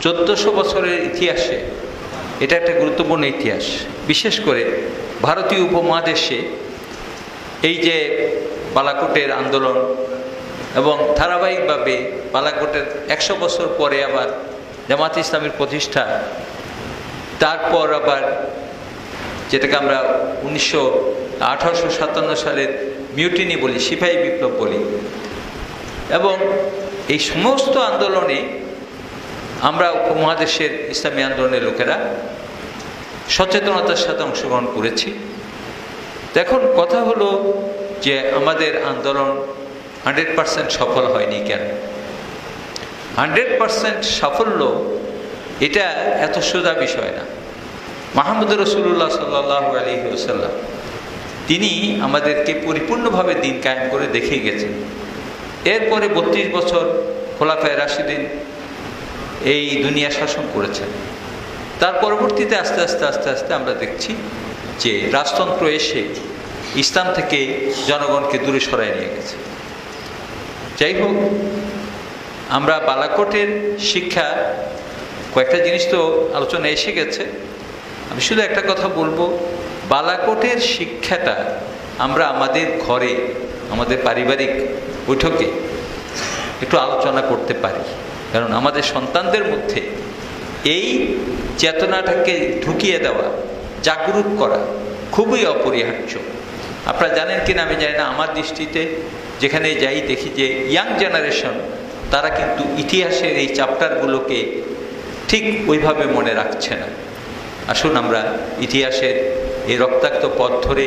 1400 বছরের ইতিহাসে এটা একটা গুরুত্বপূর্ণ ইতিহাস। বিশেষ করে ভারতীয় উপমহাদেশে এই যে বালাকোটের আন্দোলন এবং ধারাবাহিকভাবে বালাকোটের 100 বছর পরে আবার জামাত ইসলামের প্রতিষ্ঠা, তারপর আবার যেটাকে আমরা 1857 সালের মিউটিনি বলি, সিপাহী বিপ্লব বলি, এবং এই সমস্ত আন্দোলনে আমরা উপমহাদেশের ইসলামী আন্দোলনের লোকেরা সচেতনতার সাথে অংশগ্রহণ করেছি। এখন কথা হলো যে আমাদের আন্দোলন 100% সফল হয়নি কেন? 100% সাফল্য এটা এত সোজা বিষয় না। মুহাম্মদ রাসূলুল্লাহ সাল্লাল্লাহু আলাইহি ওয়াসাল্লাম তিনি আমাদেরকে পরিপূর্ণভাবে দিন কায়েম করে দেখিয়ে গেছেন। এরপরে 32 বছর খোলাফায়ে রাশিদিন এই দুনিয়া শাসন করেছেন। তার পরবর্তীতে আস্তে আস্তে আস্তে আস্তে আমরা দেখছি যে রাজতন্ত্র এসে ইসলাম থেকে জনগণকে দূরে সরাই নিয়ে গেছে। যাই হোক, আমরা বালাকোটের শিক্ষা, কয়েকটা জিনিস তো আলোচনা এসে গেছে, আমি শুধু একটা কথা বলবো, বালাকোটের শিক্ষাটা আমরা আমাদের ঘরে, আমাদের পারিবারিক বৈঠকে একটু আলোচনা করতে পারি, কারণ আমাদের সন্তানদের মধ্যে এই চেতনাটাকে ঢুকিয়ে দেওয়া, জাগরুক করা খুবই অপরিহার্য। আপনারা জানেন কিনা আমি জানি না, আমার দৃষ্টিতে যেখানে যাই দেখি যে ইয়াং জেনারেশন তারা কিন্তু ইতিহাসের এই চ্যাপ্টারগুলোকে ঠিক ওইভাবে মনে রাখছে না। আসুন আমরা ইতিহাসের এই রক্তাক্ত পথ ধরে